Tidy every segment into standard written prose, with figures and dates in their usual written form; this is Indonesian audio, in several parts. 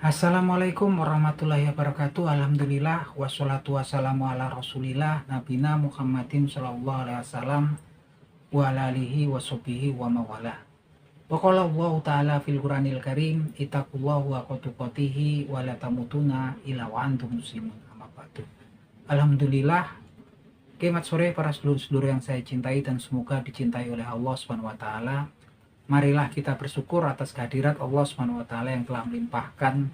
Assalamualaikum warahmatullahi wabarakatuh. Alhamdulillah wassalatu wassalamu ala Rasulillah nabina Muhammadin sallallahu alaihi wasallam wa ala alihi wa sahbihi wa mawalah. Wa qala Allah ta'ala fil Qur'anil Karim, ittaqullaha haqqa tuqatih wa la tamutunna illa wa antum muslimun. Amma ba'du. Alhamdulillah, selamat sore para sedulur-sedulur yang saya cintai dan semoga dicintai oleh Allah Subhanahu wa taala. Marilah kita bersyukur atas kehadirat Allah Subhanahu wa taala yang telah melimpahkan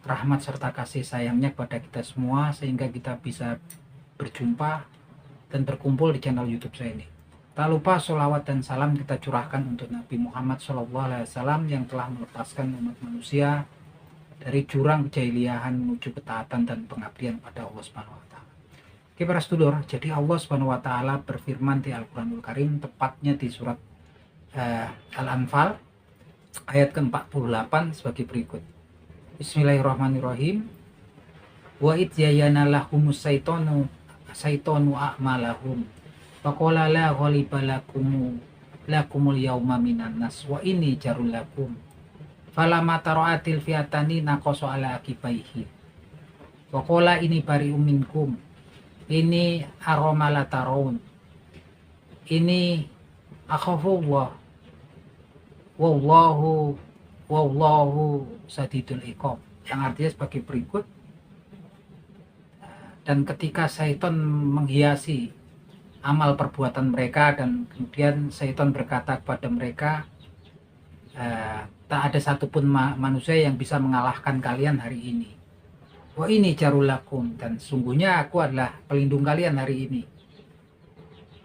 rahmat serta kasih sayangnya kepada kita semua sehingga kita bisa berjumpa dan berkumpul di channel YouTube saya ini. Tak lupa sholawat dan salam kita curahkan untuk Nabi Muhammad SAW yang telah melepaskan umat manusia dari jurang kejahiliahan menuju ketaatan dan pengabdian pada Allah Subhanahu wa taala. Oke para sedulur, jadi Allah Subhanahu wa taala berfirman di Al-Qur'anul Karim, tepatnya di surat Al-Anfal ayat ke-48 sebagai berikut. Bismillahirrahmanirrahim. Wa idzayana lahumus syaitanu a'malahum faqala la ghaliba lakumul yawma minan nas wa inni jarul lakum falamma tara'atil fi'atani naqasa ala akibaihi wa qala ini bari'um minkum ini aromala tarawun ini akhafullah wallahu sadidul iqab, yang artinya sebagai berikut. Dan ketika syaitan menghiasi amal perbuatan mereka dan kemudian syaitan berkata kepada mereka, tak ada satupun manusia yang bisa mengalahkan kalian hari ini. Wa ini jarulakum, dan sungguhnya aku adalah pelindung kalian hari ini.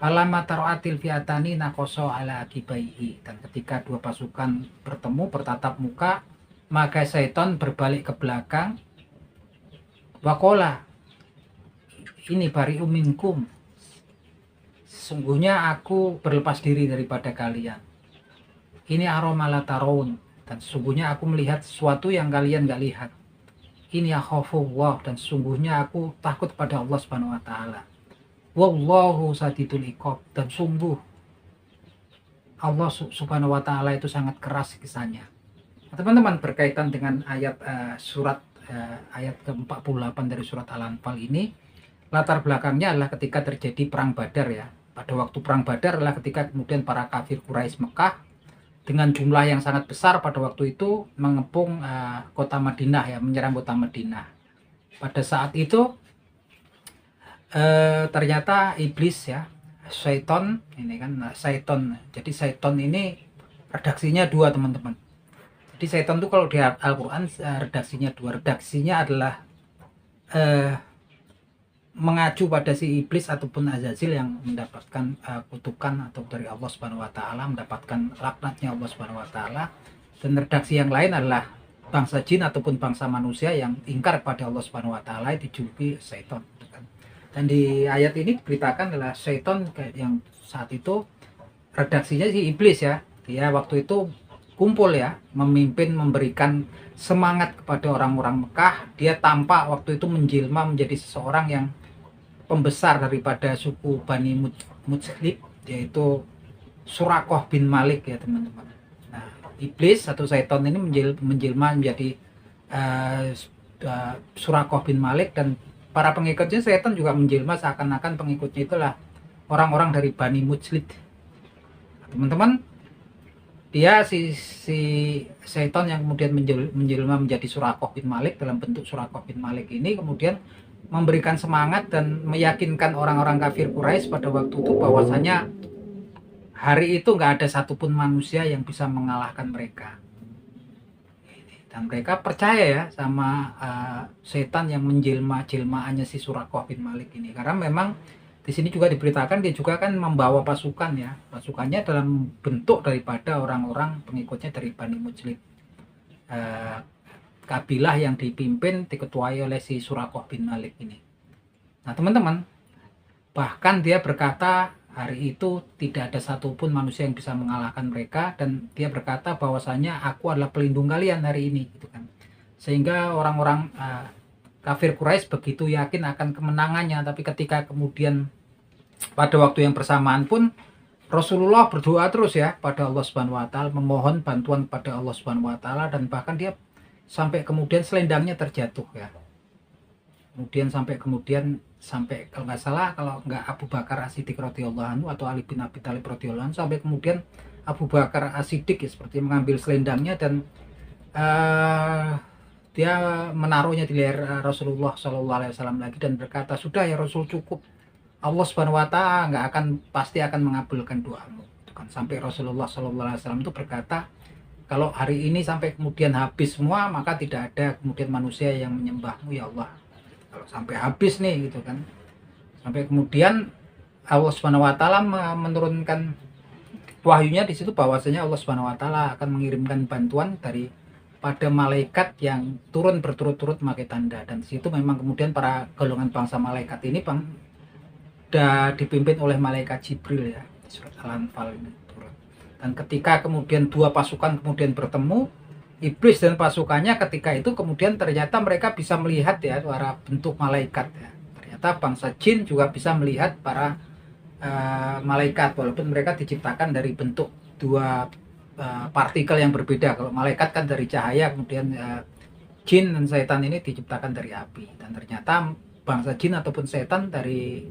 Alama taroatil fiatani nakoso ala akibaihi, dan ketika dua pasukan bertemu bertatap muka, maka syaitan berbalik ke belakang. Wakola ini bari'um minkum, sesungguhnya aku berlepas diri daripada kalian. Ini aromala tarawun, dan sesungguhnya aku melihat sesuatu yang kalian gak lihat. Ini akhafullah, dan sesungguhnya aku takut pada Allah Subhanahu wa taala. Wallahu sadidul iqab, dan sungguh Allah Subhanahu wa taala itu sangat keras siksaannya. Nah, teman-teman, berkaitan dengan ayat ayat ke-48 dari surat Al-Anfal ini, latar belakangnya adalah ketika terjadi perang Badar ya. Pada waktu perang Badar adalah ketika kemudian para kafir Quraisy Mekah dengan jumlah yang sangat besar pada waktu itu mengepung kota Madinah ya, menyerang kota Madinah. Pada saat itu ternyata iblis ya, syaiton ini kan, syaiton. Jadi syaiton ini redaksinya dua teman-teman. Jadi syaiton itu kalau di Al-Quran redaksinya dua. Redaksinya adalah mengacu pada si iblis ataupun Azazil yang mendapatkan kutukan atau dari Allah Subhanahu wa taala, mendapatkan laknatnya Allah Subhanahu wa taala. Dan redaksi yang lain adalah bangsa jin ataupun bangsa manusia yang ingkar pada Allah Subhanahu wa taala, dijuluki syaiton. Dan di ayat ini diberitakan adalah syaitan yang saat itu redaksinya si iblis ya. Dia waktu itu kumpul ya, memimpin, memberikan semangat kepada orang-orang Mekah. Dia tampak waktu itu menjelma menjadi seseorang yang pembesar daripada suku Bani Mujlib, yaitu Surakoh bin Malik ya teman-teman. Nah, iblis atau syaitan ini menjelma menjadi Surakoh bin Malik, dan para pengikutnya syaitan juga menjelma seakan-akan pengikutnya itulah orang-orang dari Bani Mujlid. Teman-teman, dia si syaitan yang kemudian menjelma menjadi Surakoh bin Malik dalam bentuk Surakoh bin Malik ini kemudian memberikan semangat dan meyakinkan orang-orang kafir Quraisy pada waktu itu bahwasanya hari itu nggak ada satupun manusia yang bisa mengalahkan mereka. Dan mereka percaya ya sama setan yang jelmaannya si Surakoh bin Malik ini, karena memang di sini juga diberitakan dia juga kan membawa pasukan ya, pasukannya dalam bentuk daripada orang-orang pengikutnya dari Bani Mujlid, kabilah yang dipimpin diketuai oleh si Surakoh bin Malik ini. Nah teman-teman, bahkan dia berkata hari itu tidak ada satupun manusia yang bisa mengalahkan mereka, dan dia berkata bahwasanya aku adalah pelindung kalian hari ini gitu kan. Sehingga orang-orang kafir Quraisy begitu yakin akan kemenangannya. Tapi ketika kemudian pada waktu yang bersamaan pun Rasulullah berdoa terus ya pada Allah Subhanahu wa taala, memohon bantuan pada Allah Subhanahu wa taala, dan bahkan dia sampai kemudian selendangnya terjatuh ya. Sampai kalau nggak salah, kalau nggak Abu Bakar As-Siddiq radhiyallahu anhu atau Ali bin Abi Thalib radhiyallahu anhu, sampai kemudian Abu Bakar As-Siddiq ya, seperti mengambil selendangnya dan dia menaruhnya di leher Rasulullah Shallallahu Alaihi Wasallam lagi dan berkata, sudah ya Rasul, cukup, Allah Subhanahu Wa Taala pasti akan mengabulkan doamu. Sampai Rasulullah Shallallahu Alaihi Wasallam itu berkata, kalau hari ini sampai kemudian habis semua, maka tidak ada kemudian manusia yang menyembahmu ya Allah. Kalau sampai habis nih gitu kan, sampai kemudian Allah Subhanahu Wa Taala menurunkan wahyunya di situ bahwasanya Allah Subhanahu Wa Taala akan mengirimkan bantuan pada malaikat yang turun berturut-turut memakai tanda, dan di situ memang kemudian para golongan bangsa malaikat ini sudah dipimpin oleh malaikat Jibril ya, surat Al-Anfal ini turun. Dan ketika kemudian dua pasukan kemudian bertemu, iblis dan pasukannya ketika itu kemudian ternyata mereka bisa melihat ya para bentuk malaikat ya. Ternyata bangsa jin juga bisa melihat para malaikat, walaupun mereka diciptakan dari bentuk dua partikel yang berbeda. Kalau malaikat kan dari cahaya, kemudian jin dan setan ini diciptakan dari api. Dan ternyata bangsa jin ataupun setan dari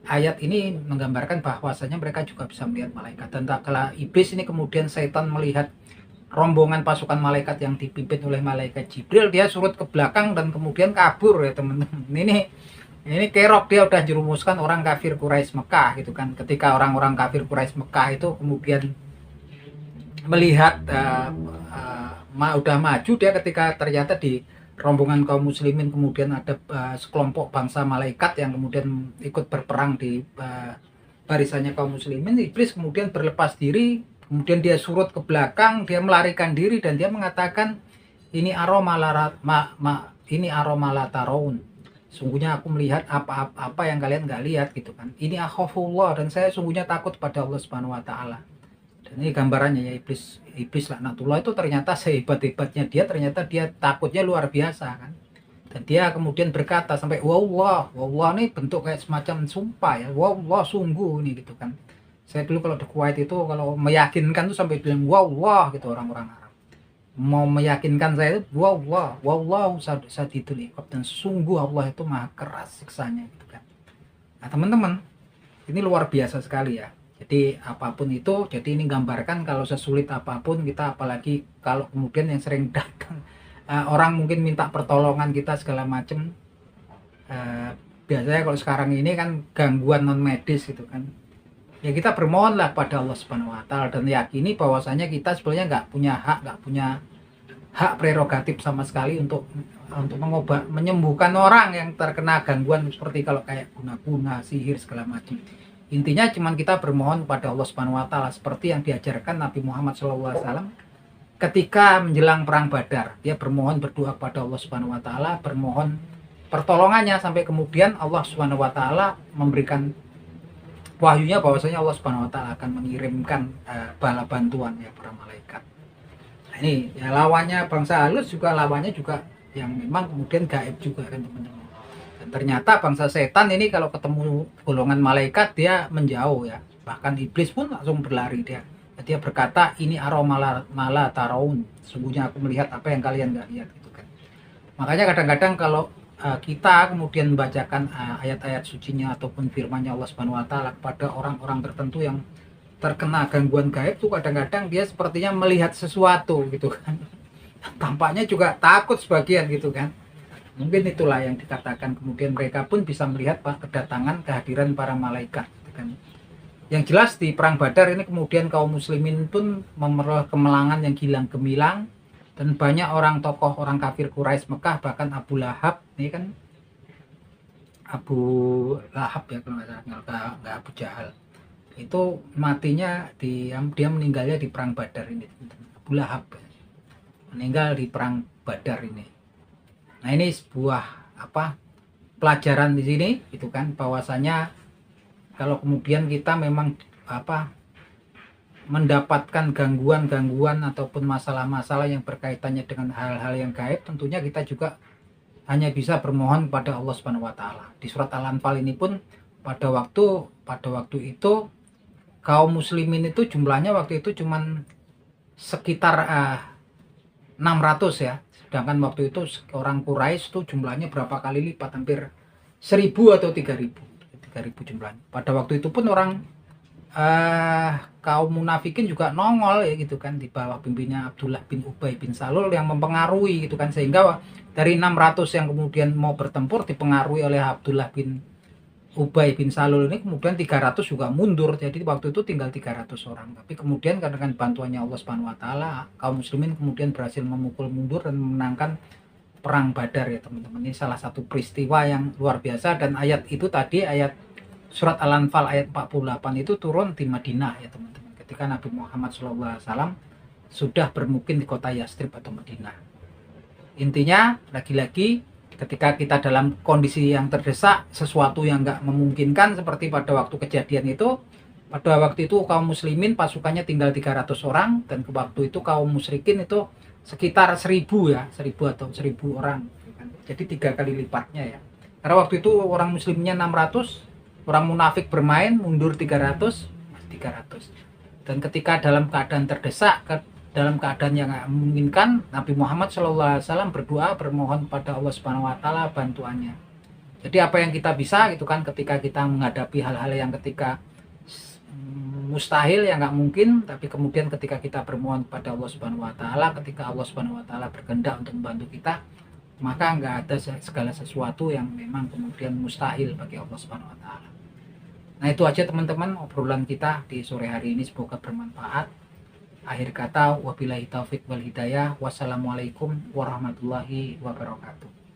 ayat ini menggambarkan bahwasanya mereka juga bisa melihat malaikat. Dan tak kala iblis ini kemudian setan melihat rombongan pasukan malaikat yang dipimpin oleh malaikat Jibril, dia surut ke belakang dan kemudian kabur ya teman-teman. Ini kerok, dia udah jerumuskan orang kafir Quraisy Mekah gitu kan. Ketika orang-orang kafir Quraisy Mekah itu kemudian melihat udah maju, dia ketika ternyata di rombongan kaum muslimin kemudian ada sekelompok bangsa malaikat yang kemudian ikut berperang di barisannya kaum muslimin, iblis kemudian berlepas diri, kemudian dia surut ke belakang, dia melarikan diri dan dia mengatakan, ini aroma tarawun, sungguhnya aku melihat apa yang kalian nggak lihat gitu kan. Ini akhafullah, dan saya sungguhnya takut pada Allah Subhanahu Wa Taala. Dan ini gambarannya ya, iblis laknatullah itu ternyata sehebat-hebatnya dia, ternyata dia takutnya luar biasa kan. Dan dia kemudian berkata sampai wallah ini bentuk kayak semacam sumpah ya, wallah sungguh ini gitu kan. Saya dulu kalau di Kuwait itu kalau meyakinkan tuh sampai bilang wallah gitu, orang-orang Arab mau meyakinkan saya itu wallah sadidul iqab, dan sungguh Allah itu maha keras siksanya gitu kan. Nah teman-teman, ini luar biasa sekali ya. Jadi apapun itu, jadi ini gambarkan kalau sesulit apapun kita, apalagi kalau kemudian yang sering datang orang mungkin minta pertolongan kita segala macam, biasanya kalau sekarang ini kan gangguan non medis gitu kan, ya kita bermohonlah pada Allah Subhanahu Wa Taala dan yakini bahwasanya kita sebenarnya nggak punya hak prerogatif sama sekali untuk menyembuhkan orang yang terkena gangguan seperti kalau kayak guna-guna, sihir segala macam. Intinya cuman kita bermohon kepada Allah Subhanahu Wa Taala seperti yang diajarkan Nabi Muhammad SAW ketika menjelang perang Badar. Dia berdoa kepada Allah Subhanahu Wa Taala, bermohon pertolongannya, sampai kemudian Allah Subhanahu Wa Taala memberikan wahyunya bahwasanya Allah Subhanahu Wa Taala akan mengirimkan bala bantuan ya, para malaikat. Nah, ini ya lawannya bangsa halus juga, lawannya juga yang memang kemudian gaib juga kan teman-teman. Ternyata bangsa setan ini kalau ketemu golongan malaikat dia menjauh ya, bahkan iblis pun langsung berlari. Dia berkata, ini aroma tarawun, sungguhnya aku melihat apa yang kalian nggak lihat gitu kan. Makanya kadang-kadang kalau kita kemudian membacakan ayat-ayat sucinya ataupun firman-Nya Allah Subhanahu Wa Taala kepada orang-orang tertentu yang terkena gangguan gaib tuh, kadang-kadang dia sepertinya melihat sesuatu gitu kan. Tampaknya juga takut sebagian gitu kan. Mungkin itulah yang dikatakan kemudian mereka pun bisa melihat kedatangan kehadiran para malaikat gitu kan. Yang jelas di perang Badar ini kemudian kaum muslimin pun memperoleh kemenangan yang gilang gemilang, dan banyak orang tokoh orang kafir Quraisy Mekah, bahkan Abu Lahab ini kan, Abu Lahab ya kalau nggak Abu Jahal, itu matinya dia meninggalnya di perang Badar ini. Abu Lahab meninggal di perang Badar ini. Nah ini sebuah pelajaran di sini gitu kan, bahwasanya kalau kemudian kita memang mendapatkan gangguan-gangguan ataupun masalah-masalah yang berkaitannya dengan hal-hal yang gaib, tentunya kita juga hanya bisa bermohon kepada Allah Subhanahu Wa Taala. Di surat Al-Anfal ini pun pada waktu itu kaum muslimin itu jumlahnya waktu itu cuman sekitar 600 ya. Sedangkan waktu itu orang Quraisy itu jumlahnya berapa kali lipat, hampir 1000 atau 3000. 3000 jumlahnya. Pada waktu itu pun orang kaum munafikin juga nongol ya gitu kan, di bawah pimpinnya Abdullah bin Ubay bin Salul yang mempengaruhi gitu kan, sehingga dari 600 yang kemudian mau bertempur dipengaruhi oleh Abdullah bin Ubay bin Salul ini, kemudian 300 juga mundur. Jadi waktu itu tinggal 300 orang. Tapi kemudian karena bantuannya Allah Subhanahu wa taala, kaum muslimin kemudian berhasil memukul mundur dan memenangkan perang Badar ya teman-teman. Ini salah satu peristiwa yang luar biasa, dan ayat itu tadi, ayat surat Al-Anfal ayat 48 itu turun di Madinah ya teman-teman. Ketika Nabi Muhammad SAW sudah bermukim di kota Yastrib atau Madinah. Intinya lagi-lagi ketika kita dalam kondisi yang terdesak, sesuatu yang nggak memungkinkan seperti pada waktu kejadian itu, pada waktu itu kaum muslimin pasukannya tinggal 300 orang, dan ke waktu itu kaum musyrikin itu sekitar 1000 ya, 1000 atau 1000 orang. Jadi 3 kali lipatnya ya. Karena waktu itu orang muslimnya 600, orang munafik bermain mundur 300. Dan ketika dalam keadaan terdesak, dalam keadaan yang nggak memungkinkan, Nabi Muhammad SAW berdoa, bermohon pada Allah Subhanahu wa taala bantuannya. Jadi apa yang kita bisa gitu kan, ketika kita menghadapi hal-hal yang ketika mustahil, yang nggak mungkin, tapi kemudian ketika kita bermohon pada Allah Subhanahu wa taala, ketika Allah Subhanahu wa taala berkehendak untuk membantu kita, maka nggak ada segala sesuatu yang memang kemudian mustahil bagi Allah Subhanahu wa taala. Nah, itu aja teman-teman obrolan kita di sore hari ini, semoga bermanfaat. Akhir kata, wabillahi taufik wal hidayah. Wassalamualaikum warahmatullahi wabarakatuh.